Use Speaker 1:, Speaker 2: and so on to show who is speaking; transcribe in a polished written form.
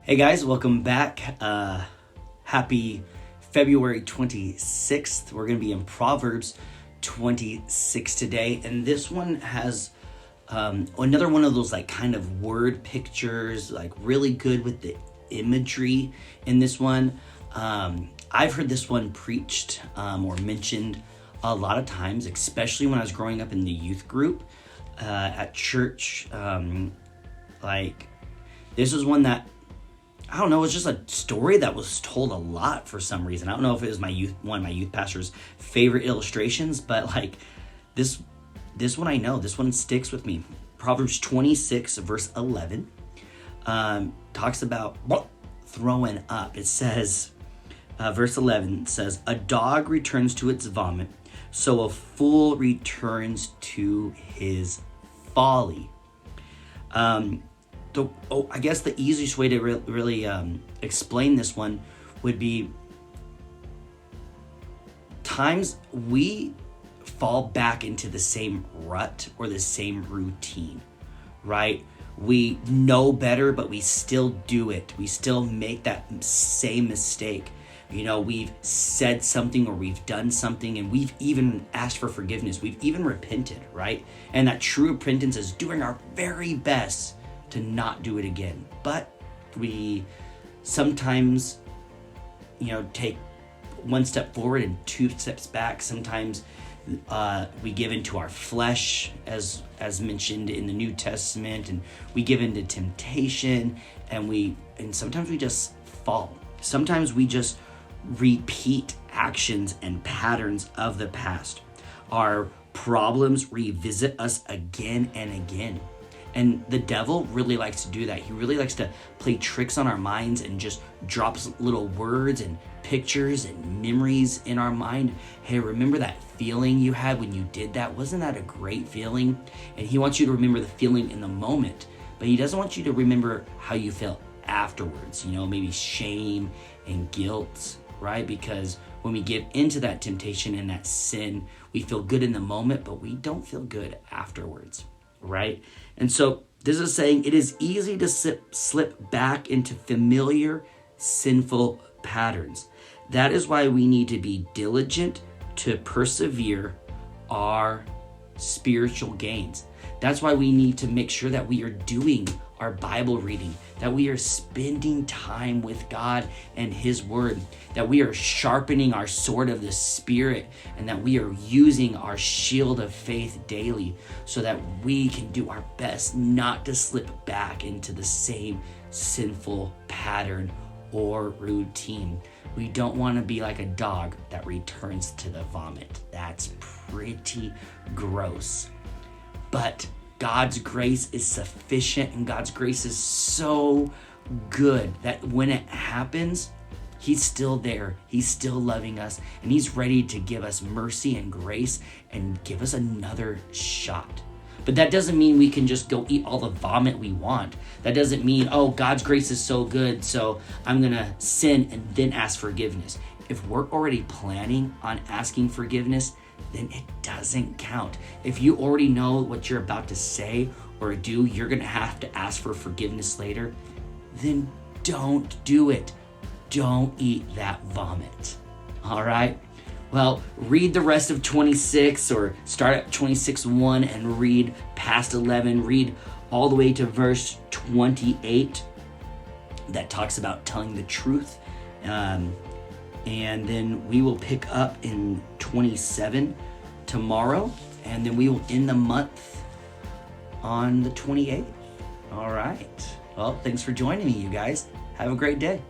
Speaker 1: Hey guys, welcome back. Happy February 26th. We're going to be in Proverbs 26 today. And this one has another one of those like kind of word pictures, like really good with the imagery in this one. I've heard this one preached or mentioned a lot of times, especially when I was growing up in the youth group at church. This was one that I don't know, it was just a story that was told a lot for some reason. I don't know if it was one of my youth pastor's favorite illustrations, but like this one I know, this one sticks with me. Proverbs 26 verse 11 talks about throwing up. It says, verse 11 says, "A dog returns to its vomit, so a fool returns to his folly." I guess the easiest way to really explain this one would be times we fall back into the same rut or the same routine, right? We know better, but we still do it. We still make that same mistake. You know, we've said something or we've done something and we've even asked for forgiveness. We've even repented, right? And that true repentance is doing our very best to not do it again. But we sometimes, take one step forward and two steps back. Sometimes we give into our flesh, as mentioned in the New Testament, and we give into temptation, and sometimes we just fall. Sometimes we just repeat actions and patterns of the past. Our problems revisit us again and again. And the devil really likes to do that. He really likes to play tricks on our minds and just drops little words and pictures and memories in our mind. Hey, remember that feeling you had when you did that? Wasn't that a great feeling? And he wants you to remember the feeling in the moment, but he doesn't want you to remember how you felt afterwards, maybe shame and guilt, right? Because when we get into that temptation and that sin, we feel good in the moment, but we don't feel good afterwards, right? And so this is saying it is easy to slip back into familiar sinful patterns. That is why we need to be diligent to persevere our spiritual gains. That's why we need to make sure that we are doing our Bible reading, that we are spending time with God and His Word, that we are sharpening our sword of the Spirit, and that we are using our shield of faith daily so that we can do our best not to slip back into the same sinful pattern or routine. We don't want to be like a dog that returns to the vomit. That's pretty gross. But God's grace is sufficient, and God's grace is so good that when it happens, He's still there. He's still loving us, and He's ready to give us mercy and grace and give us another shot. But that doesn't mean we can just go eat all the vomit we want. That doesn't mean, God's grace is so good, so I'm going to sin and then ask forgiveness. If we're already planning on asking forgiveness, then it doesn't count. If you already know what you're about to say or do, you're going to have to ask for forgiveness later, then don't do it. Don't eat that vomit. All right? Well, read the rest of 26 or start at 26:1 and read past 11. Read all the way to verse 28 that talks about telling the truth. And then we will pick up in 27 tomorrow, and then we will end the month on the 28th. All right. Well, thanks for joining me, you guys. Have a great day.